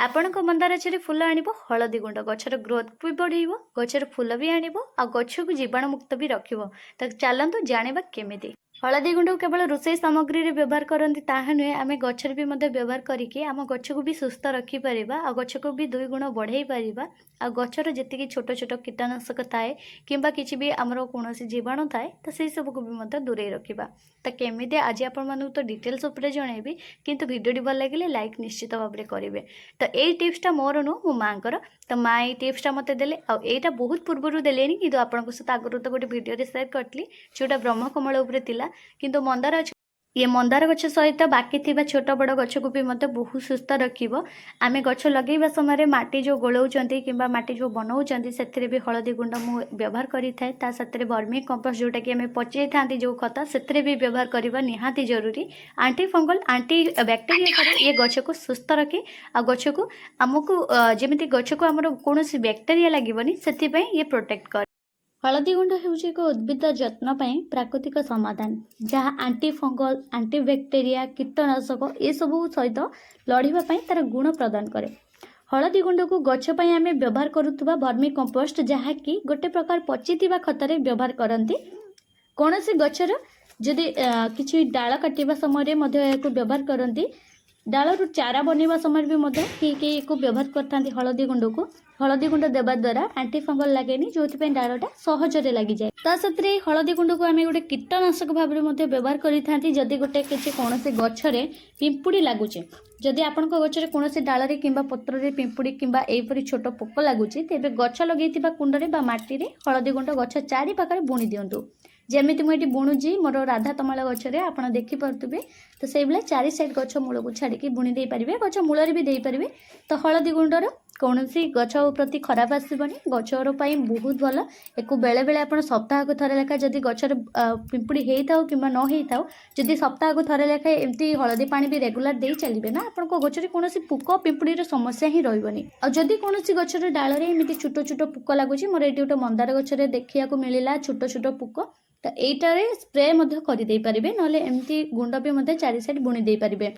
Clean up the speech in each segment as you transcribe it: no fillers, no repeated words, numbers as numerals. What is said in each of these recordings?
ଆପଣଙ୍କ ମନ୍ଦାର ଗଛରେ ଫୁଲ ଆଣିବ ହଳଦୀ ଗୁଣ୍ଡ ଗଛର ଗ୍ରୋଥ ବି ବଢ଼େଇବ, ଗଛର ଫୁଲ ବି ଆଣିବ ଆଉ ଗଛକୁ ଜୀବାଣୁମୁକ୍ତ ବି ରଖିବ। ତ ଚାଲନ୍ତୁ ଜାଣିବା କେମିତି। ହଳଦୀ ଗୁଣ୍ଡକୁ କେବଳ ରୋଷେଇ ସାମଗ୍ରୀରେ ବ୍ୟବହାର କରନ୍ତି ତାହା ନୁହେଁ, ଆମେ ଗଛରେ ବି ମଧ୍ୟ ବ୍ୟବହାର କରିକି ଆମ ଗଛକୁ ବି ସୁସ୍ଥ ରଖିପାରିବା ଆଉ ଗଛକୁ ବି 2 ଗୁଣ ବଢ଼େଇ ପାରିବା। ଆଉ ଗଛର ଯେତିକି ଛୋଟ ଛୋଟ କୀଟନାଶକ ଥାଏ କିମ୍ବା କିଛି ବି ଆମର କୌଣସି ଜୀବାଣୁ ଥାଏ ତ ସେଇ ସବୁକୁ ବି ମଧ୍ୟ ଦୂରେଇ ରଖିବା। ତ କେମିତି ଆଜି ଆପଣମାନଙ୍କୁ ତ ଡିଟେଲ୍ସ ଉପରେ ଜଣାଇବି, କିନ୍ତୁ ଭିଡ଼ିଓଟି ଭଲ ଲାଗିଲେ ଲାଇକ୍ ନିଶ୍ଚିତ ଭାବରେ କରିବେ। ତ ଏଇ ଟିପ୍ସଟା ମୋର ନୁହଁ, ମୋ ମାଆଙ୍କର। ତ ମା ଏଇ ଟିପ୍ସଟା ମୋତେ ଦେଲେ ଆଉ ଏଇଟା ବହୁତ ପୂର୍ବରୁ ଦେଲେଣି, କିନ୍ତୁ ଆପଣଙ୍କ ସହିତ ଆଗରୁ ତ ଗୋଟେ ଭିଡ଼ିଓରେ ସେୟାର କରିଥିଲି ଯେଉଁଟା ବ୍ରହ୍ମକମଳ ଉପରେ ଥିଲା। କିନ୍ତୁ ମନ୍ଦାର ଇଏ ମନ୍ଦାର ଗଛ ସହିତ ବାକି ଥିବା ଛୋଟ ବଡ଼ ଗଛକୁ ବି ମଧ୍ୟ ବହୁତ ସୁସ୍ଥ ରଖିବ। ଆମେ ଗଛ ଲଗାଇବା ସମୟରେ ମାଟି ଯେଉଁ ଗୋଳଉଛନ୍ତି କିମ୍ବା ମାଟି ଯେଉଁ ବନାଉଛନ୍ତି ସେଥିରେ ବି ହଳଦୀ ଗୁଣ୍ଡ ମୁଁ ବ୍ୟବହାର କରିଥାଏ। ତା ସାଥିରେ ବର୍ମି କମ୍ପୋଷ୍ଟ ଯେଉଁଟାକି ଆମେ ପଚେଇଥାନ୍ତି ଯେଉଁ ଖତ ସେଥିରେ ବି ବ୍ୟବହାର କରିବା ନିହାତି ଜରୁରୀ। ଆଣ୍ଟି ଫଙ୍ଗଲ ଆଣ୍ଟି ବ୍ୟାକ୍ଟେରିଆ ଠାରୁ ଇଏ ଗଛକୁ ସୁସ୍ଥ ରଖେ ଆଉ ଗଛକୁ ଆମକୁ ଯେମିତି ଗଛକୁ ଆମର କୌଣସି ବ୍ୟାକ୍ଟେରିଆ ଲାଗିବନି ସେଥିପାଇଁ ଇଏ ପ୍ରୋଟେକ୍ଟ କରେ। ହଳଦୀ ଗୁଣ୍ଡ ହେଉଛି ଏକ ଉଦ୍ଭିଦ ଯତ୍ନ ପାଇଁ ପ୍ରାକୃତିକ ସମାଧାନ, ଯାହା ଆଣ୍ଟି ଫଙ୍ଗଲ ଆଣ୍ଟି ବ୍ୟାକ୍ଟେରିଆ କୀଟନାଶକ ଏସବୁ ସହିତ ଲଢ଼ିବା ପାଇଁ ତା'ର ଗୁଣ ପ୍ରଦାନ କରେ। ହଳଦୀ ଗୁଣ୍ଡକୁ ଗଛ ପାଇଁ ଆମେ ବ୍ୟବହାର କରୁଥିବା ବର୍ମି କମ୍ପୋଷ୍ଟ, ଯାହାକି ଗୋଟେ ପ୍ରକାର ପଚିଥିବା ଖତରେ ବ୍ୟବହାର କରନ୍ତି। କୌଣସି ଗଛର ଯଦି କିଛି ଡାଳ କାଟିବା ସମୟରେ ମଧ୍ୟ ଏହାକୁ ବ୍ୟବହାର କରନ୍ତି। ଡାଳରୁ ଚାରା ବନେଇବା ସମୟରେ ବି ମଧ୍ୟ କେହି ଏହାକୁ ବ୍ୟବହାର କରିଥାନ୍ତି ହଳଦୀ ଗୁଣ୍ଡକୁ। ହଳଦୀ ଗୁଣ୍ଡ ଦେବା ଦ୍ୱାରା ଆଣ୍ଟି ଫଙ୍ଗଲ ଲାଗେନି, ଯେଉଁଥିପାଇଁ ଡାଳଟା ସହଜରେ ଲାଗିଯାଏ। ତା ସାଥିରେ ହଳଦୀ ଗୁଣ୍ଡକୁ ଆମେ ଗୋଟେ କୀଟନାଶକ ଭାବରେ ମଧ୍ୟ ବ୍ୟବହାର କରିଥାନ୍ତି। ଯଦି କୌଣସି ଗଛରେ ପିମ୍ପୁଡ଼ି ଲାଗୁଛି, ଯଦି ଆପଣଙ୍କ ଗଛରେ କୌଣସି ଡାଳରେ କିମ୍ବା ପତ୍ରରେ ପିମ୍ପୁଡ଼ି କିମ୍ବା ଏହିପରି ଛୋଟ ପୋକ ଲାଗୁଛି, ତେବେ ଗଛ ଲଗାଇଥିବା କୁଣ୍ଡରେ ବା ମାଟିରେ ହଳଦୀ ଗୁଣ୍ଡ ଗଛ ଚାରିପାଖରେ ବୁଣି ଦିଅନ୍ତୁ। ଯେମିତି ମୁଁ ଏଠି ବୁଣୁଛି ମୋର ରାଧା ତମାଳ ଗଛରେ, ଆପଣ ଦେଖିପାରୁଥିବେ। ତ ସେଇଭଳିଆ 4 ସାଇଡ୍ ଗଛ ମୂଳକୁ ଛାଡ଼ିକି ବୁଣି ଦେଇପାରିବେ, ଗଛ ମୂଳରେ ବି ଦେଇପାରିବେ। ତ ହଳଦୀ ଗୁଣ୍ଡର କୌଣସି ଗଛ ପ୍ରତି ଖରାପ ଆସିବନି, ଗଛର ପାଇଁ ବହୁତ ଭଲ। ଏକୁ ବେଳେବେଳେ ଆପଣ ସପ୍ତାହକୁ ଥରେ ଲେଖା ଯଦି ଗଛରେ ପିମ୍ପୁଡ଼ି ହେଇଥାଉ କିମ୍ବା ନ ହେଇଥାଉ, ଯଦି ସପ୍ତାହକୁ ଥରେ ଲେଖାଏଁ ଏମିତି ହଳଦୀ ପାଣି ବି ରେଗୁଲାର ଦେଇ ଚାଲିବେ ନା, ଆପଣଙ୍କ ଗଛରେ କୌଣସି ପୋକ ପିମ୍ପୁଡ଼ିର ସମସ୍ୟା ହିଁ ରହିବନି। ଆଉ ଯଦି କୌଣସି ଗଛର ଡାଳରେ ଏମିତି ଛୋଟ ଛୋଟ ପୋକ ଲାଗୁଛି, ମୋର ଏଇଠି ଗୋଟେ ମନ୍ଦାର ଗଛରେ ଦେଖିବାକୁ ମିଳିଲା ଛୋଟ ଛୋଟ ପୋକ, ତ ଏଇଟାରେ ସ୍ପ୍ରେ ମଧ୍ୟ କରିଦେଇପାରିବେ, ନହେଲେ ଏମିତି ଗୁଣ୍ଡ ବି ମଧ୍ୟ 4 ସାଇଡ୍ ବୁଣି ଦେଇପାରିବେ।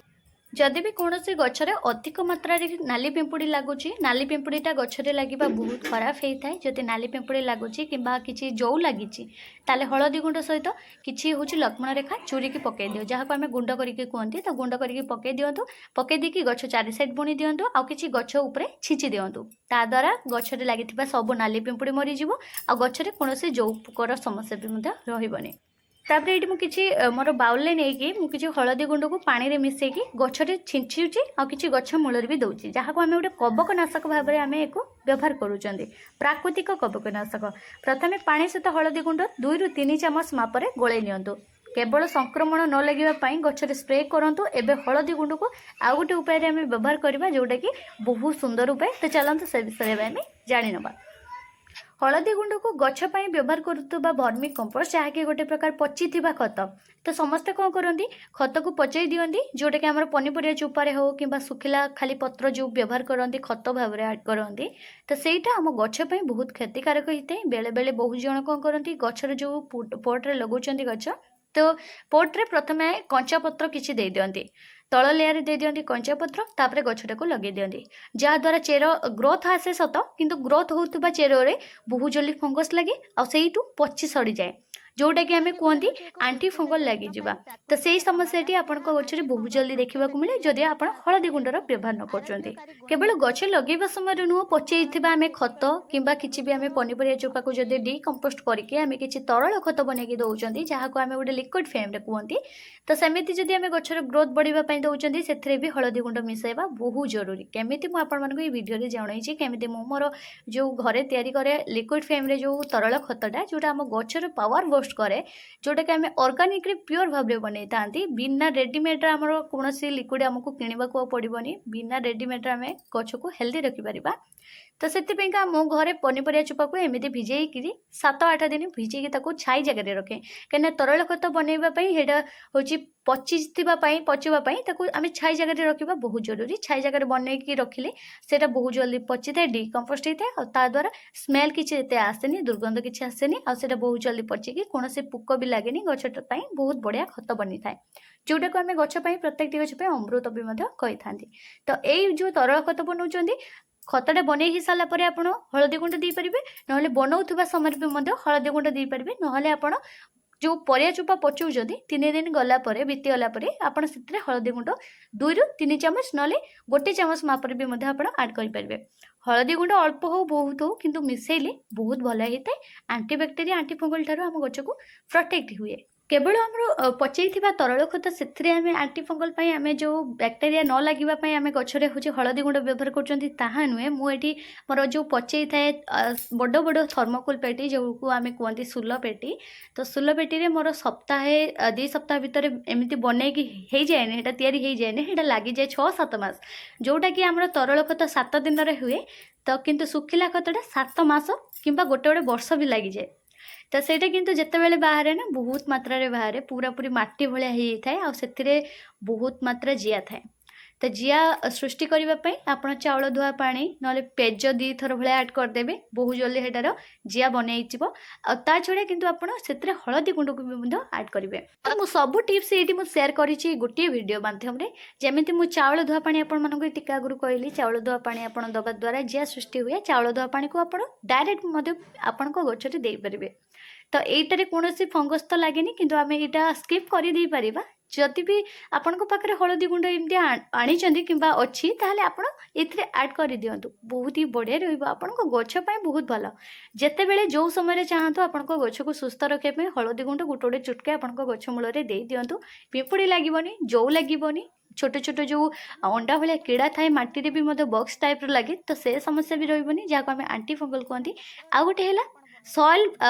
ଯଦି ବି କୌଣସି ଗଛରେ ଅଧିକ ମାତ୍ରାରେ ନାଲି ପିମ୍ପୁଡ଼ି ଲାଗୁଛି, ନାଲି ପିମ୍ପୁଡ଼ିଟା ଗଛରେ ଲାଗିବା ବହୁତ ଖରାପ ହେଇଥାଏ। ଯଦି ନାଲି ପିମ୍ପୁଡ଼ି ଲାଗୁଛି କିମ୍ବା କିଛି ଜଉ ଲାଗିଛି, ତାହେଲେ ହଳଦୀ ଗୁଣ୍ଡ ସହିତ କିଛି ହେଉଛି ଲକ୍ଷ୍ମଣ ରେଖା ଚୁରିକି ପକାଇ ଦିଅ, ଯାହାକୁ ଆମେ ଗୁଣ୍ଡ କରିକି କୁହନ୍ତି। ତ ଗୁଣ୍ଡ କରିକି ପକାଇ ଦିଅନ୍ତୁ, ପକାଇ ଦେଇକି ଗଛ 4 ସାଇଡ୍ ବୁଣି ଦିଅନ୍ତୁ ଆଉ କିଛି ଗଛ ଉପରେ ଛିଞ୍ଚି ଦିଅନ୍ତୁ। ତାଦ୍ୱାରା ଗଛରେ ଲାଗିଥିବା ସବୁ ନାଲି ପିମ୍ପୁଡ଼ି ମରିଯିବ ଆଉ ଗଛରେ କୌଣସି ଜଉ ପୋକର ସମସ୍ୟା ବି ମଧ୍ୟ ରହିବନି। ତାପରେ ଏଇଠି ମୁଁ କିଛି ମୋର ବାଉଲରେ ନେଇକି ମୁଁ କିଛି ହଳଦୀ ଗୁଣ୍ଡକୁ ପାଣିରେ ମିଶାଇକି ଗଛରେ ଛିଞ୍ଚୁଛି ଆଉ କିଛି ଗଛ ମୂଳରେ ବି ଦେଉଛି, ଯାହାକୁ ଆମେ ଗୋଟେ କବକନାଶକ ଭାବରେ ଆମେ ଏକୁ ବ୍ୟବହାର କରୁଛନ୍ତି, ପ୍ରାକୃତିକ କବକନାଶକ। ପ୍ରଥମେ ପାଣି ସହିତ ହଳଦୀ ଗୁଣ୍ଡ 2ରୁ 3 ଚାମଚ ମାପରେ ଗୋଳେଇ ନିଅନ୍ତୁ। କେବଳ ସଂକ୍ରମଣ ନ ଲାଗିବା ପାଇଁ ଗଛରେ ସ୍ପ୍ରେ କରନ୍ତୁ। ଏବେ ହଳଦୀ ଗୁଣ୍ଡକୁ ଆଉ ଗୋଟେ ଉପାୟରେ ଆମେ ବ୍ୟବହାର କରିବା, ଯେଉଁଟାକି ବହୁତ ସୁନ୍ଦର ଉପାୟ। ତ ଚାଲନ୍ତୁ ସେ ବିଷୟରେ ଆମେ ଜାଣିନେବା। ହଳଦୀ ଗୁଣ୍ଡକୁ ଗଛ ପାଇଁ ବ୍ୟବହାର କରୁଥିବା ବର୍ମି କମ୍ପୋଷ୍ଟ, ଯାହାକି ଗୋଟେ ପ୍ରକାର ପଚିଥିବା ଖତ। ତ ସମସ୍ତେ କ'ଣ କରନ୍ତି, ଖତକୁ ପଚେଇ ଦିଅନ୍ତି, ଯେଉଁଟାକି ଆମର ପନିପରିବା ଚୋପାରେ ହେଉ କିମ୍ବା ଶୁଖିଲା ଖାଲି ପତ୍ର ଯେଉଁ ବ୍ୟବହାର କରନ୍ତି ଖତ ଭାବରେ ଆଡ଼୍ କରନ୍ତି। ତ ସେଇଟା ଆମ ଗଛ ପାଇଁ ବହୁତ କ୍ଷତିକାରକ ହୋଇଥାଏ। ବେଳେବେଳେ ବହୁତ ଜଣ କ'ଣ କରନ୍ତି, ଗଛର ଯେଉଁ ପଟରେ ଲଗାଉଛନ୍ତି ଗଛ, ତ ପଟରେ ପ୍ରଥମେ କଞ୍ଚା ପତ୍ର କିଛି ଦେଇଦିଅନ୍ତି, ତଳ ଲେୟାରରେ ଦେଇଦିଅନ୍ତି କଞ୍ଚା ପତ୍ର, ତାପରେ ଗଛଟାକୁ ଲଗାଇ ଦିଅନ୍ତି, ଯାହାଦ୍ୱାରା ଚେର ଗ୍ରୋଥ୍ ଆସେ ସତ, କିନ୍ତୁ ଗ୍ରୋଥ୍ ହେଉଥିବା ଚେରରେ ବହୁତ ଜଲ୍ଦି ଫଙ୍ଗସ୍ ଲାଗେ ଆଉ ସେଇଠୁ ପଚି ସଡ଼ିଯାଏ, ଯେଉଁଟାକି ଆମେ କୁହନ୍ତି ଆଣ୍ଟି ଫଙ୍ଗଲ ଲାଗିଯିବା। ତ ସେଇ ସମସ୍ୟାଟି ଆପଣଙ୍କ ଗଛରେ ବହୁତ ଜଲ୍ଦି ଦେଖିବାକୁ ମିଳେ ଯଦି ଆପଣ ହଳଦୀ ଗୁଣ୍ଡର ବ୍ୟବହାର ନ କରୁଛନ୍ତି। କେବଳ ଗଛ ଲଗାଇବା ସମୟରେ ନୁହଁ, ପଚେଇଥିବା ଆମେ ଖତ କିମ୍ବା କିଛି ବି ଆମେ ପନିପରିବା ଚୋପାକୁ ଯଦି ଡିକମ୍ପୋଷ୍ଟ କରିକି ଆମେ କିଛି ତରଳ ଖତ ବନେଇକି ଦେଉଛନ୍ତି, ଯାହାକୁ ଆମେ ଗୋଟେ ଲିକ୍ୱିଡ଼ ଫର୍ମରେ କୁହନ୍ତି, ତ ସେମିତି ଯଦି ଆମେ ଗଛର ଗ୍ରୋଥ୍ ବଢ଼ିବା ପାଇଁ ଦେଉଛନ୍ତି, ସେଥିରେ ବି ହଳଦୀ ଗୁଣ୍ଡ ମିଶାଇବା ବହୁତ ଜରୁରୀ। କେମିତି ମୁଁ ଆପଣମାନଙ୍କୁ ଏଇ ଭିଡ଼ିଓରେ ଜଣାଇଛି, କେମିତି ମୁଁ ମୋର ଯେଉଁ ଘରେ ତିଆରି କରେ ଲିକ୍ୱିଡ଼ ଫର୍ମରେ ଯେଉଁ ତରଳ ଖତଟା, ଯେଉଁଟା ଆମ ଗଛର ପାୱାର ବୁଷ୍ଟ କରେ, ଯେଉଁଟାକି ଆମେ ଅର୍ଗାନିକ୍ରେ ପିଓର ଭାବରେ ବନେଇଥାନ୍ତି। ବିନା ରେଡ଼ିମେଡ଼୍ରେ ଆମର କୌଣସି ଲିକ୍ୱିଡ଼ ଆମକୁ କିଣିବାକୁ ଆଉ ପଡ଼ିବନି, ବିନା ରେଡ଼ିମେଡ଼୍ରେ ଆମେ ଗଛକୁ ହେଲ୍ଦି ରଖିପାରିବା। ତ ସେଥିପାଇଁକା ମୋ ଘରେ ପନିପରିବା ଚୋପାକୁ ଏମିତି ଭିଜେଇକିରି 7-8 ଦିନ ଭିଜେଇକି ତାକୁ ଛାଇ ଜାଗାରେ ରଖେ, କାହିଁକିନା ତରଳ ଖତ ବନେଇବା ପାଇଁ ସେଇଟା ହେଉଛି ପଚିବା ପାଇଁ ତାକୁ ଆମେ ଛାଇ ଜାଗାରେ ରଖିବା ବହୁତ ଜରୁରୀ। ଛାଇ ଜାଗାରେ ବନେଇକି ରଖିଲେ ସେଇଟା ବହୁତ ଜଲ୍ଦି ପଚିଥାଏ, ଡିକମ୍ପୋଷ୍ଟ ହେଇଥାଏ ଆଉ ତା ଦ୍ୱାରା ସ୍ମେଲ୍ କିଛି ଏତେ ଆସେନି, ଦୁର୍ଗନ୍ଧ କିଛି ଆସେନି ଆଉ ସେଇଟା ବହୁତ ଜଲ୍ଦି ପଚିକି କୌଣସି ପୋକ ବି ଲାଗେନି, ଗଛଟା ପାଇଁ ବହୁତ ବଢ଼ିଆ ଖତ ବନିଥାଏ, ଯେଉଁଟାକୁ ଆମେ ଗଛ ପାଇଁ ପ୍ରତ୍ୟେକଟି ଗଛ ପାଇଁ ଅମୃତ ବି ମଧ୍ୟ କହିଥାନ୍ତି। ତ ଏଇ ଯେଉଁ ତରଳ ଖତ ବନାଉଛନ୍ତି, ଖତଟା ବନେଇ ହେଇସାରିଲା ପରେ ଆପଣ ହଳଦୀ ଗୁଣ୍ଡ ଦେଇପାରିବେ, ନହେଲେ ବନାଉଥିବା ସମୟରେ ବି ମଧ୍ୟ ହଳଦୀ ଗୁଣ୍ଡ ଦେଇପାରିବେ, ନହେଲେ ଆପଣ ଯେଉଁ ପରିବା ଚୋପା ପଚଉଛନ୍ତି 3 ଦିନ ଗଲା ପରେ ବିତିଗଲା ପରେ ଆପଣ ସେଥିରେ ହଳଦୀ ଗୁଣ୍ଡ 2 ରୁ 3 ଚାମଚ ନହେଲେ 1 ଚାମଚ ମାପରେ ବି ମଧ୍ୟ ଆପଣ ଆଡ଼୍ କରିପାରିବେ। ହଳଦୀ ଗୁଣ୍ଡ ଅଳ୍ପ ହଉ ବହୁତ ହଉ କିନ୍ତୁ ମିଶେଇଲେ ବହୁତ ଭଲ ହେଇଥାଏ, ଆଣ୍ଟିବ୍ୟାକ୍ଟେରିଆ ଆଣ୍ଟିଫଙ୍ଗଲ ଠାରୁ ଆମ ଗଛକୁ ପ୍ରୋଟେକ୍ଟ ହୁଏ। କେବଳ ଆମର ପଚେଇଥିବା ତରଳ ଖତ ସେଥିରେ ଆମେ ଆଣ୍ଟିଫଙ୍ଗଲ ପାଇଁ ଆମେ ଯେଉଁ ବ୍ୟାକ୍ଟେରିଆ ନ ଲାଗିବା ପାଇଁ ଆମେ ଗଛରେ ହେଉଛି ହଳଦୀ ଗୁଣ୍ଡ ବ୍ୟବହାର କରୁଛନ୍ତି ତାହା ନୁହେଁ। ମୁଁ ଏଠି ମୋର ଯେଉଁ ପଚେଇଥାଏ ବଡ଼ ବଡ଼ ଥର୍ମୋକୋଲ୍ ପେଟି ଯେଉଁକୁ ଆମେ କୁହନ୍ତି ସୁଲ ପେଟି, ତ ସୁଲ ପେଟିରେ ମୋର ସପ୍ତାହେ 2 ସପ୍ତାହ ଭିତରେ ଏମିତି ବନେଇକି ହେଇଯାଏନି, ସେଇଟା ତିଆରି ହେଇଯାଏନି, ସେଇଟା ଲାଗିଯାଏ 6-7 ମାସ। ଯେଉଁଟାକି ଆମର ତରଳ ଖତ 7 ଦିନରେ ହୁଏ, ତ କିନ୍ତୁ ଶୁଖିଲା ଖତଟା 7 ମାସ କିମ୍ବା ଗୋଟେ ବର୍ଷ ବି ଲାଗିଯାଏ। ତ ସେଇଟା କିନ୍ତୁ ଯେତେବେଳେ ବାହାରେ ନା ବହୁତ ମାତ୍ରାରେ ବାହାରେ, ପୁରାପୁରି ମାଟି ଭଳିଆ ହେଇଯାଇଥାଏ ଆଉ ସେଥିରେ ବହୁତ ମାତ୍ରା ଜିଆ ଥାଏ। ତ ଜିଆ ସୃଷ୍ଟି କରିବା ପାଇଁ ଆପଣ ଚାଉଳ ଧୁଆ ପାଣି ନହେଲେ ପେଜ 2 ଥର ଭଳିଆ ଆଡ଼୍ କରିଦେବେ, ବହୁତ ଜଲ୍ଦି ସେଟାର ଜିଆ ବନେଇଯିବ। ଆଉ ତା ଛଡ଼ା କିନ୍ତୁ ଆପଣ ସେଥିରେ ହଳଦୀ ଗୁଣ୍ଡକୁ ବି ମଧ୍ୟ ଆଡ଼୍ କରିବେ। ତ ମୁଁ ସବୁ ଟିପ୍ସ ଏଇଠି ମୁଁ ସେୟାର କରିଛି ଗୋଟିଏ ଭିଡ଼ିଓ ମାଧ୍ୟମରେ। ଯେମିତି ମୁଁ ଚାଉଳ ଧୁଆ ପାଣି ଆପଣମାନଙ୍କୁ ଟିକେ ଆଗରୁ କହିଲି, ଚାଉଳ ଧୁଆ ପାଣି ଆପଣ ଦେବା ଦ୍ୱାରା ଜିଆ ସୃଷ୍ଟି ହୁଏ। ଚାଉଳ ଧୁଆ ପାଣିକୁ ଆପଣ ଡାଇରେକ୍ଟ ମଧ୍ୟ ଆପଣଙ୍କ ଗଛରେ ଦେଇପାରିବେ। ତ ଏଇଟାରେ କୌଣସି ଫଙ୍ଗସ୍ ତ ଲାଗେନି, କିନ୍ତୁ ଆମେ ଏଇଟା ସ୍କିପ୍ କରିଦେଇପାରିବା। ଯଦି ବି ଆପଣଙ୍କ ପାଖରେ ହଳଦୀ ଗୁଣ୍ଡ ଏମିତି ଆଣିଛନ୍ତି କିମ୍ବା ଅଛି, ତାହେଲେ ଆପଣ ଏଥିରେ ଆଡ଼୍ କରିଦିଅନ୍ତୁ, ବହୁତ ହି ବଢ଼ିଆ ରହିବ, ଆପଣଙ୍କ ଗଛ ପାଇଁ ବହୁତ ଭଲ। ଯେତେବେଳେ ଯେଉଁ ସମୟରେ ଚାହାନ୍ତୁ ଆପଣଙ୍କ ଗଛକୁ ସୁସ୍ଥ ରଖିବା ପାଇଁ ହଳଦୀ ଗୁଣ୍ଡ ଗୋଟେ ଚୁଟକେ ଆପଣଙ୍କ ଗଛ ମୂଳରେ ଦେଇଦିଅନ୍ତୁ। ପିମ୍ପୁଡ଼ି ଲାଗିବନି, ଜଉ ଲାଗିବନି, ଛୋଟ ଛୋଟ ଯେଉଁ ଅଣ୍ଡା ଭଳିଆ କିଡ଼ା ଥାଏ ମାଟିରେ ବି ମଧ୍ୟ ବକ୍ସ ଟାଇପ୍ର ଲାଗେ, ତ ସେ ସମସ୍ୟା ବି ରହିବନି, ଯାହାକୁ ଆମେ ଆଣ୍ଟିଫଙ୍ଗଲ କୁହନ୍ତି। ଆଉ ଗୋଟେ ହେଲା ସଏଲ୍,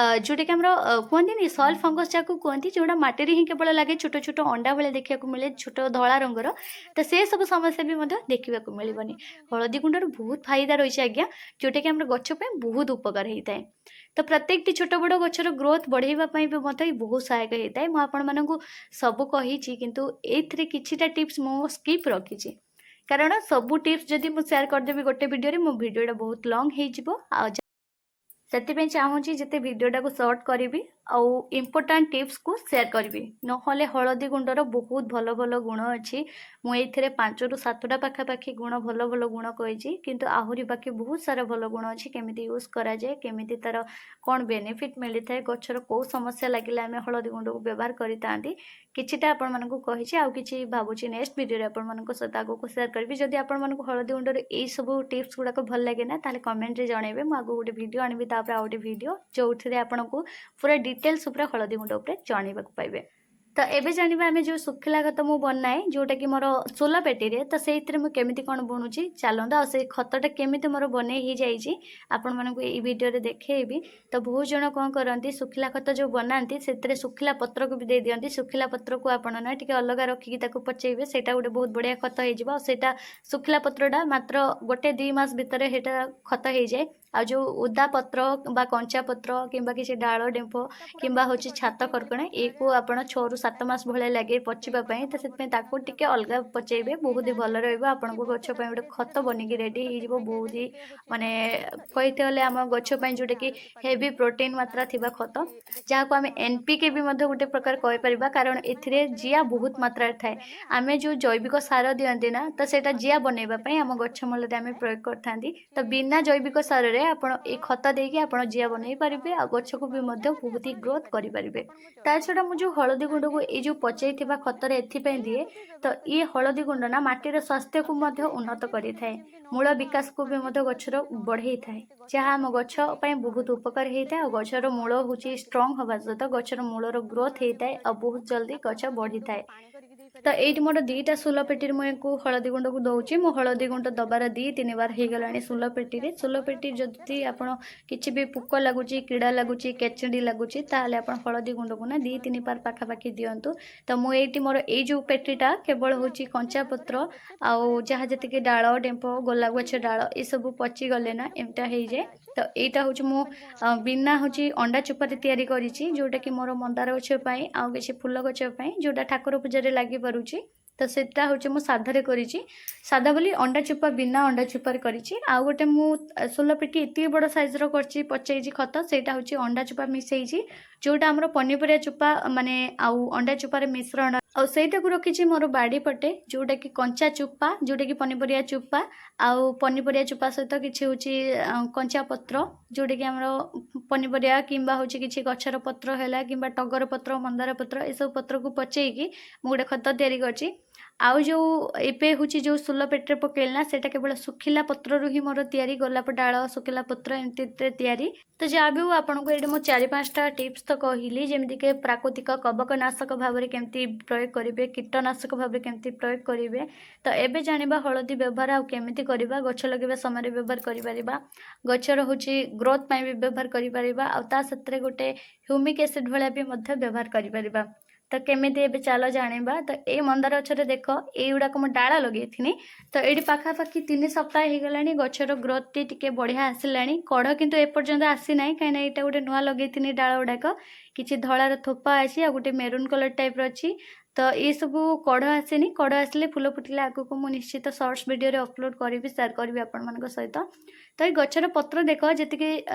ଯେଉଁଟାକି ଆମର କୁହନ୍ତିନି ସଏଲ୍ ଫଙ୍ଗସ୍ ଯାହାକୁ କୁହନ୍ତି, ଯେଉଁଟା ମାଟିରେ ହିଁ କେବଳ ଲାଗେ, ଛୋଟ ଛୋଟ ଅଣ୍ଡା ଭଳିଆ ଦେଖିବାକୁ ମିଳେ, ଛୋଟ ଧଳା ରଙ୍ଗର, ତ ସେସବୁ ସମସ୍ୟା ବି ମଧ୍ୟ ଦେଖିବାକୁ ମିଳିବନି। ହଳଦୀ ଗୁଣ୍ଡର ବହୁତ ଫାଇଦା ରହିଛି ଆଜ୍ଞା, ଯେଉଁଟାକି ଆମର ଗଛ ପାଇଁ ବହୁତ ଉପକାର ହେଇଥାଏ। ତ ପ୍ରତ୍ୟେକଟି ଛୋଟ ବଡ଼ ଗଛର ଗ୍ରୋଥ୍ ବଢ଼େଇବା ପାଇଁ ବି ମଧ୍ୟ ବହୁତ ସହାୟକ ହେଇଥାଏ। ମୁଁ ଆପଣମାନଙ୍କୁ ସବୁ କହିଛି, କିନ୍ତୁ ଏଇଥିରେ କିଛିଟା ଟିପ୍ସ ମୁଁ ସ୍କିପ୍ ରଖିଛି, କାରଣ ସବୁ ଟିପ୍ସ ଯଦି ମୁଁ ସେୟାର କରିଦେବି ଗୋଟେ ଭିଡ଼ିଓରେ, ମୋ ଭିଡ଼ିଓଟା ବହୁତ ଲଙ୍ଗ୍ ହେଇଯିବ। ଆଉ ସେଥିପାଇଁ ଚାହୁଁଛି ଯେତେ ଭିଡ଼ିଓଟାକୁ ସର୍ଟ କରିବି ଆଉ ଇମ୍ପୋର୍ଟାଣ୍ଟ ଟିପ୍ସକୁ ସେୟାର କରିବି। ନହେଲେ ହଳଦୀ ଗୁଣ୍ଡର ବହୁତ ଭଲ ଭଲ ଗୁଣ ଅଛି। ମୁଁ ଏଇଥିରେ 5ରୁ 7ଟା ପାଖାପାଖି ଭଲ ଭଲ ଗୁଣ କହିଛି, କିନ୍ତୁ ଆହୁରି ବାକି ବହୁତ ସାରା ଭଲ ଗୁଣ ଅଛି, କେମିତି ୟୁଜ୍ କରାଯାଏ, କେମିତି ତା'ର କ'ଣ ବେନିଫିଟ୍ ମିଳିଥାଏ, ଗଛର କେଉଁ ସମସ୍ୟା ଲାଗିଲେ ଆମେ ହଳଦୀ ଗୁଣ୍ଡକୁ ବ୍ୟବହାର କରିଥାନ୍ତି, କିଛିଟା ଆପଣମାନଙ୍କୁ କହିଛି। ଆଉ କିଛି ଭାବୁଛି ନେକ୍ସଟ ଭିଡ଼ିଓରେ ଆପଣମାନଙ୍କ ସହିତ ଆଗକୁ ସେୟାର କରିବି। ଯଦି ଆପଣମାନଙ୍କୁ ହଳଦୀ ଗୁଣ୍ଡର ଏଇସବୁ ଟିପ୍ସ ଗୁଡ଼ାକ ଭଲ ଲାଗେ ନା, ତାହେଲେ କମେଣ୍ଟରେ ଜଣାଇବେ, ମୁଁ ଆଗକୁ ଗୋଟେ ଭିଡ଼ିଓ ଆଣିବି, ତାପରେ ଆଉ ଗୋଟେ ଭିଡ଼ିଓ ଯେଉଁଥିରେ ଆପଣଙ୍କୁ ପୁରା ଡିଟେଲ୍ସ ଉପରେ ହଳଦୀ ଗୁଣ୍ଡ ଉପରେ ଜାଣିବାକୁ ପାଇବେ। ତ ଏବେ ଜାଣିବା ଆମେ ଯେଉଁ ଶୁଖିଲା ଖତ ମୁଁ ବନାଏ, ଯେଉଁଟାକି ମୋର ସୋଲ ପେଟିରେ, ତ ସେଇଥିରେ ମୁଁ କେମିତି କ'ଣ ବୁଣୁଛି ଚାଲନ୍ତୁ, ଆଉ ସେଇ ଖତଟା କେମିତି ମୋର ବନେଇ ହେଇଯାଇଛି ଆପଣମାନଙ୍କୁ ଏଇ ଭିଡ଼ିଓରେ ଦେଖେଇବି। ତ ବହୁତ ଜଣ କ'ଣ କରନ୍ତି, ଶୁଖିଲା ଖତ ଯେଉଁ ବନାନ୍ତି ସେଥିରେ ଶୁଖିଲା ପତ୍ରକୁ ବି ଦେଇଦିଅନ୍ତି। ଶୁଖିଲା ପତ୍ରକୁ ଆପଣ ନା ଟିକେ ଅଲଗା ରଖିକି ତାକୁ ପଚେଇବେ, ସେଇଟା ଗୋଟେ ବହୁତ ବଢ଼ିଆ ଖତ ହେଇଯିବ। ଆଉ ସେଇଟା ଶୁଖିଲା ପତ୍ରଟା ମାତ୍ର 1-2 ମାସ ଭିତରେ ସେଇଟା ଖତ ହେଇଯାଏ। ଆଉ ଯେଉଁ ଓଦା ପତ୍ର ବା କଞ୍ଚା ପତ୍ର କିମ୍ବା କିଛି ଡାଳ ଡେମ୍ଫ କିମ୍ବା ହେଉଛି ଛାତ କର୍କଣା, ଏକୁ ଆପଣ 6ରୁ 7 ମାସ ଭଳିଆ ଲାଗେ ପଚିବା ପାଇଁ, ତ ସେଥିପାଇଁ ତାକୁ ଟିକେ ଅଲଗା ପଚେଇବେ, ବହୁତ ହି ଭଲ ରହିବ। ଆପଣଙ୍କ ଗଛ ପାଇଁ ଗୋଟେ ଖତ ବନିକି ରେଡ଼ି ହେଇଯିବ, ବହୁତ ହି ମାନେ କହିତେ ଗଲେ ଆମ ଗଛ ପାଇଁ ଯେଉଁଟାକି ହେଭି ପ୍ରୋଟିନ୍ ମାତ୍ରା ଥିବା ଖତ, ଯାହାକୁ ଆମେ NPK ବି ମଧ୍ୟ ଗୋଟେ ପ୍ରକାର କହିପାରିବା, କାରଣ ଏଥିରେ ଜିଆ ବହୁତ ମାତ୍ରାରେ ଥାଏ। ଆମେ ଯେଉଁ ଜୈବିକ ସାର ଦିଅନ୍ତି ନା, ତ ସେଇଟା ଜିଆ ବନେଇବା ପାଇଁ ଆମ ଗଛ ମୂଳରେ ଆମେ ପ୍ରୟୋଗ କରିଥାନ୍ତି। ତ ବିନା ଜୈବିକ ସାରରେ ଆପଣ ଏଇ ଖତ ଦେଇକି ଆପଣ ଜିଆ ବନେଇ ପାରିବେ, ଆଉ ଗଛକୁ ବି ମଧ୍ୟ ବହୁତ ହି ଗ୍ରୋଥ୍ କରିପାରିବେ। ତା ଛଡ଼ା ମୁଁ ଯେଉଁ ହଳଦୀ ଗୁଣ୍ଡକୁ ଏଇ ଯେଉଁ ପଚେଇଥିବା ଖତରେ ଏଥିପାଇଁ ଦିଏ, ତ ଇଏ ହଳଦୀ ଗୁଣ୍ଡ ନା ମାଟିର ସ୍ୱାସ୍ଥ୍ୟକୁ ମଧ୍ୟ ଉନ୍ନତ କରିଥାଏ, ମୂଳ ବିକାଶକୁ ବି ମଧ୍ୟ ଗଛର ବଢ଼େଇଥାଏ, ଯାହା ଆମ ଗଛ ପାଇଁ ବହୁତ ଉପକାର ହେଇଥାଏ। ଆଉ ଗଛର ମୂଳ ହେଉଛି ଷ୍ଟ୍ରଙ୍ଗ ହେବା ସହିତ ଗଛର ମୂଳର ଗ୍ରୋଥ୍ ହେଇଥାଏ ଆଉ ବହୁତ ଜଲ୍ଦି ଗଛ ବଢ଼ିଥାଏ। ତ ଏଇଠି ମୋର 2ଟା ସୋଲ ପେଟିରେ ମୁଁ ୟାକୁ ହଳଦୀ ଗୁଣ୍ଡକୁ ଦେଉଛି। ମୁଁ ହଳଦୀ ଗୁଣ୍ଡ ଦେବାର 2-3 ବାର ହେଇଗଲାଣି ସୋଲ ପେଟିରେ। ସୋଲ ପେଟି ଯଦି ଆପଣ କିଛି ବି ପୋକ ଲାଗୁଛି, କିଡ଼ା ଲାଗୁଛି, କେଚେଡ଼ି ଲାଗୁଛି, ତାହେଲେ ଆପଣ ହଳଦୀ ଗୁଣ୍ଡକୁ ନା 2-3 ବାର ପାଖାପାଖି ଦିଅନ୍ତୁ। ତ ମୁଁ ଏଇଠି ମୋର ଏଇ ଯେଉଁ ପେଟିଟା କେବଳ ହେଉଛି କଞ୍ଚା ପତ୍ର ଆଉ ଯାହା ଯେତିକି ଡାଳ ଡେମ୍ଫ, ଗୋଲାପ ଗଛ ଡାଳ ଏସବୁ ପଚିଗଲେ ନା ଏମିଟା ହେଇଯାଏ, तो एटा हूँ मु बिना हूँ अंडा चुपारे तैयारी करिछि जोटा कि मोर मंदार गछ पई आ किछि फूल गछ पई जोटा ठाकुर पूजा लागि पारुछि। तो सेटा हूँ मु साधारे करिछि साधा बोली अंडा चुपा बिना अंडा चुपारे करिछि। आ गोटे मु 16 पेटी एति बड़ साइज रो करछि पचैछि खत सेटा हूँ अंडा चुपा मिसैछि जोटा हमर पनीपरिया चुपा माने आउ अंडा चुपारे मिश्रण आ सेटा को रखिछि मोर बाड़ी पटे जोटा कि कंचा चुपा जोटा कि पनीपरिया चुपा आउ पनीपरिया चुपा सहित किछि होछि कंचा पत्र जोटा कि हमर पनीपरिया किंबा होछि किछि गछर पत्र हैला किंबा टगर पत्र मंदार पत्र ए सब पत्र को पचैकी मु गोटे खत तैयारी करछि। आउ जो एपे हूँ जो 16 पेटे पकेलना सेटा केवल सुखिला पत्र रु ही मोर तैयारी गोलाप डाल सुखिला पत्र एमती तैयारी। तो जहाँ भी हूँ आपको ये मुझे 4-5टा टिप्स तो कहली जमीक प्राकृतिक कवकनाशक भाव में केमती प्रयोग करेंगे कीटनाशक भाव केमती प्रयोग करेंगे। तो एबे जानिबा हलदी व्यवहार आउ केमिति करबा गछ लगेबा समय व्यवहार करि परिबा गछर होची ग्रोथ पई भी व्यवहार करि परिबा आ ता सत्रे गोटे ह्यूमिक एसिड भलिया भी मध्य व्यवहार करि परिबा। तो केमिति एबे चलो जानिबा। तो ए मंदार गछरे देख एगुड़ा को डाल लगे तो ये पाखापाखि 3 सप्ताह हो गलानी गछर ग्रोथ टी बढ़िया आसिलानी कढ़ किंतु एपर्यंत आसी ना कहीं यहाँ गोटे नुआ लगे डाल गुड़ाक किसी धଳାର थोपा अच्छी आ गोटे मेरून कलर टाइप अच्छी। तो ये सब कढ़ आसेनी कढ़ आसले फूल फुटिले आगक मुझे निश्चित सर्ट्स वीडियो अपलोड करी शेयर करी आपण मान सहित। तो ये गछर पत्र देख जी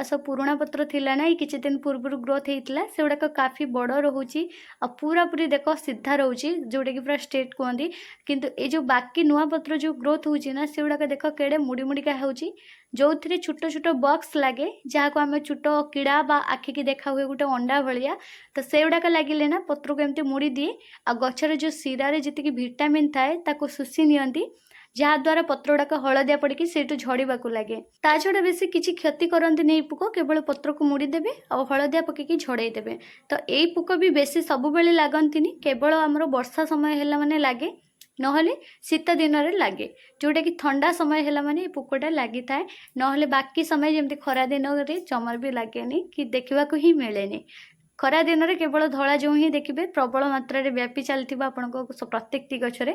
सब पुराणा पत्र थिला ना किछि दिन पूर्व ग्रोथ होता से गुड़ाक काफी बड़ रोचे पूरा पूरी देख सीधा रोचे जोटा कि पूरा स्ट्रेट कहती किंतु ये जो बाकी नुआ पत्र जो ग्रोथ होची ना से गुड़ाक देख केड़े मुड़ी मुड़िका होची जो थे छोट छोट बॉक्स लगे जहाँ को आम छोट कीड़ा बा आखि की देखा हुए गोटे अंडा भाया। तो से गुड़ाक लगिले ना पत्र को एमती मुड़ी दिए आ गछर जो सिरारे जी विटामिन थाए ताको शुषि नियंती जहाद्वारा पत्र गुड़ाक हलदिया पड़ी से झड़वा लगे। ता छड़ा बेसी किसी क्षति करती नहीं पुक केवल पत्र को मुड़ीदेवे और हलदिया पकईकि झड़ेदेवे। तो यही पुक भी बेसी सबु बेले लागंती केवल आमर वर्षा समय है माने लगे नहले शीत दिन में लगे जोटा कि ठंडा समय है माने पुकटा लगी थाए नहले बाकी समय जमती खरा दिन में जमर भी लगे कि देखा ही मिले। खरा दिन में केवल धला जो ही देखिए प्रबल मात्रा रे व्यापी चलती प्रत्येक गछरे।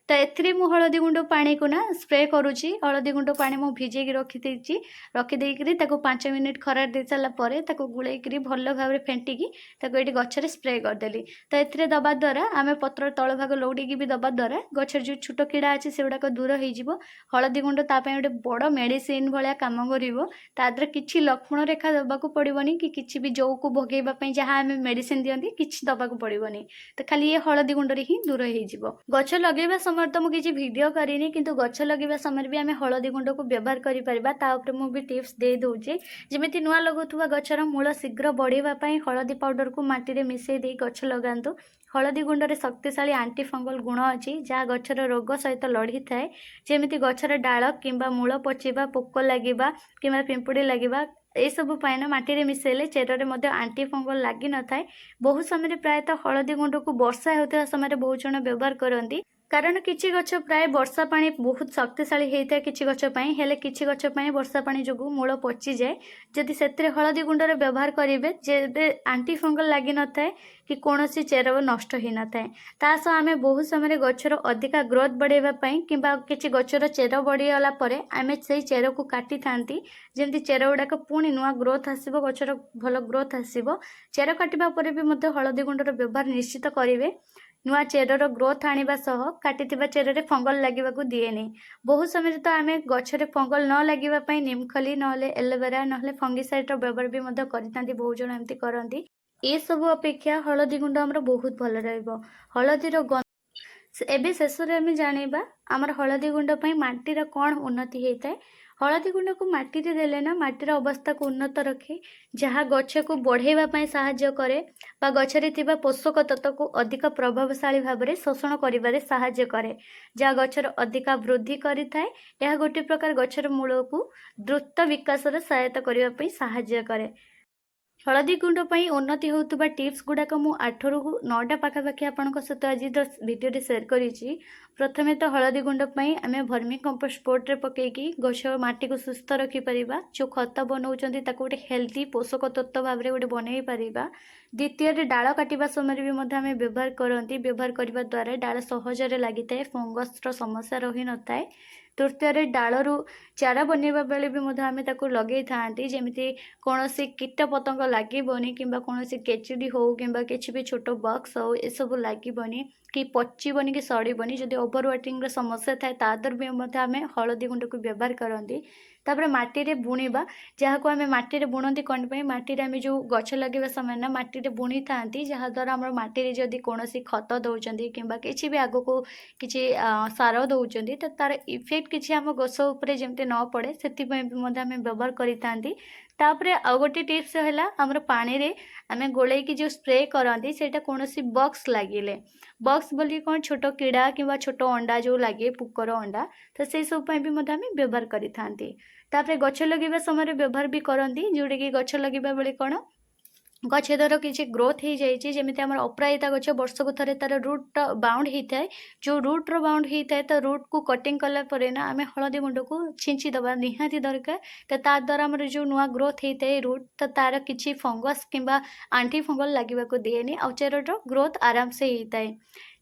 तो एथरे मु हलदी गुंड पानी को ना स्प्रे करुच्ची हलदी गुंड पानी मु भिजेकी रखिदेकरी 5 मिनिट खरा दे सारा पर गुड़ेकरी भल भाव में फेंटिकी ये गछरे स्प्रे करदेली। तो एथरे दबा द्वारा आम पत्र तल भाग लौड़ी भी दबा द्वारा गछर जो छोट कीड़ा अच्छे से गुड़ाक दूर हो हलदी गुंड तापाई गोटे बड़ मेडिसिन भाया कम कर किसी लक्ष्मण रेखा दबाक पड़ोनी कि किसी भी जो को भोगेवाई जहाँ आम मेडिसिन दियंती किसी दबाक पड़ोनी। तो खाली ये हलदी गुंड ही दूर हो गछ लगेवा समय तो मुझे वीडियो करिनी किंतु गछ लगेवा समय भी आम हलदी गुंड को व्यवहार कर मुझे टिप्स दे दूचे जमी नुआ लगुवा गछर मूल शीघ्र बढ़ावाई हलदी पाउडर को माटी मिसई दे गछ लगातु। हलदी गुंडे शक्तिशाली आंटी फंगल गुण अच्छी जहाँ गछर रोग सहित लड़ी थाए जमी गछर डाल किंबा मूल पचिबा पोक लगे कि पिंपुड़ी लगे ये सब ना माटी मिसेले चेर में आंटी फंगल लगी न थाए। बहुत समय प्रायतः हलदी गुंड को वर्षा होता समय बहुत जन व्यवहार करती कारण किछि गछ प्राय वर्षा पानी बहुत शक्तिशाली होता है किछि गछ पई हेले किछि गछ पई वर्षा पानी जो मूल पचि जाए जदि सेत्रे हलदी गुंडर व्यवहार करेंगे जेबे आंटी फंगल लगी न थाए कि कौन सी चेर नष्ट हो न थाए तासह आम बहुत समय गछर अधिका ग्रोथ बढ़ावाई कि किसी गछर चेर बढ़ीगला आम से चेर को काटी था जमी चेर गुड़ाक पुणी नुआ ग्रोथ आसो गछर भल ग्रोथ आसो चेर काटा भी हलदी गुंडर व्यवहार निश्चित करेंगे। नुआ चेरर ग्रोथ आनिबा सह काटिथिबा चेररे फंगल लागिबाकू दिएनी। बहुत समय तो आम गछरे फंगल न लागिबा निमखली नहले एलोवेरा नहले फंगिसाइड व्यवहार भी मध्य करथांती बहुत जन एमती करती। ये सब अपेक्षा हलदी गुंड आमर बहुत भल रहिबो। हलदीर एबे शेष में आम जानिबा आमर हलदी गुंड पई माटीर कौन उन्नति होता है। हलदी गुंड को माटी देले ना माटीर अवस्था को उन्नत रखे जहाँ गछ को बढ़ावाई साहाय्य करे बा गछरे थिबा पोषक तत्व को अधिक प्रभावशाली भाव में शोषण करिबारे साहाय्य करे जहाँ गछर अधिका वृद्धि करिथाए। यह गोटे प्रकार गछर मूल को द्रुत विकास सहायता करने पई साहाय्य करे। हलदी गुंड पई उन्नति होतुबा टिप्स गुड़ाक मु 8 रु 9टा पाखापाखि आपनक सहित आज वीडियो शेयर करिछि। प्रथमे तो हलदी गुंड पई आमे भर्मी कंपोस्ट पोट रे पकेकी गछ माटी को सुस्थ रखि परिबा जो खत बनाउचंती ताको गोटे हेल्दी पोषक तत्व भाव में गोटे बनई परिबा। द्वितीय रे डाल काटिबा समय भी मध्य आमे व्यवहार करंती व्यवहार करबा द्वारा डाल सहजरे लागिताए फंगस रो समस्या रही न थाए। तृतीय डालू चारा बनवा बेले भी आम लगे था जमी कौन कीट पतंग लगभनी कि कौन केचुड़ी हो कि किसी भी छोट बक्स हो यह सब लगभनी कि पचीबनी कि सड़बनी जदि ओवर वाटरिंग समस्या थाए तादर भी आम हलदी गुंड को व्यवहार करती। तापर माटी बुणवा जहाँ को आम माटी बुणती कौन माटी आम जो गछ लगे समय ना माटी बुणी था जहाद्वारा आम माटी जदि कौन खत दौरान कि किसी भी आग को किसी सार दौरान तो तार इफेक्ट किसी आम गछ उपरे जमती न पड़े से आम व्यवहार करें। तापर आउ गोटे टिप्स है आमर पानी रे आम गोलैकी जो स्प्रे करती से कौन बक्स लगिले बक्स बोली कौन छोट कीड़ा कि छोट अंडा जो लगे पुकर अंडा तो से सब भी आम व्यवहार करें। तापर गछ लगे समय व्यवहार भी करती जोटा कि गछ लगे बेले कौन गछ द्वारा किसी ग्रोथ हो जाए जमी आम अपराजिता गछ वर्ष को थे तार रूट बाउंड होता है जो रूट्र बाउंड होता है तो रूट को कटिंग कलापर ना आम हलदी गुंड को छिंची दबा निहाती दरकार तो ता द्वारा आम जो नुआ ग्रोथ होता है रूट तो तार किसी फंगस कि आंटी फंगल लगे को दिएनि आ चेर ग्रोथ आराम से होता है।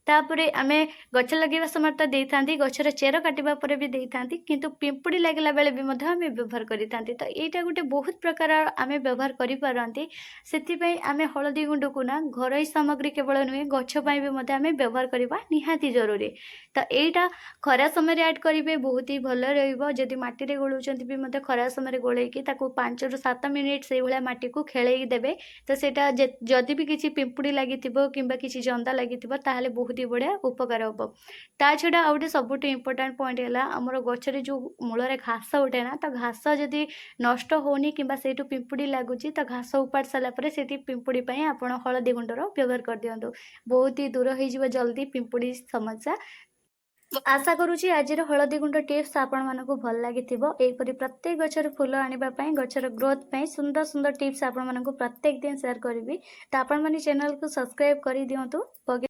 तापर आम गछ लगे समय तो दे था गचर चेर काटा पर भी दे था किंतु पिंपुड़ी लगला बेले भी आम व्यवहार करें तो यहाँ गोटे बहुत प्रकार आम व्यवहार करें से आम हलदी गुंड को ना घर सामग्री केवल नुहे गछपाई भी आम व्यवहार करवा निहाती जरूरी। तो यहाँ खरा समय ऐड करेंगे बहुत ही भल रही मटी गोलाउं भी खरा समय गोलैकी 5 ରୁ 7 मिनिट से भाया मटी को खेल देवे तो सेटा जदि भी किसी पिंपुड़ी लगी कि किसी जंदा लगी बहुत ही बढ़िया उपकार हम। ता छड़ा आ गए सबुठ इम्पोर्टाट पॉइंट है आमर गचर जो मूल घास उठे ना तो घास जदि नष्ट होनी कि पिंपुड़ी लगुच तो घास उपाड़ सारापर से पिंपुड़ी आप हलदी गुंडर व्यवहार कर दिंतु बहुत ही दूर हो जल्दी पिंपुड़ी समस्या। आशा करुँची आज हलदी गुंड टिप्स आपण मानक भल लगी यहीपरि प्रत्येक गचर फूल आने गचर ग्रोथ पे सुंदर सुंदर टिप्स आपण मानक प्रत्येक दिन शेयर करी तो आपण मैंने चैनल को सब्सक्राइब कर दिंतु।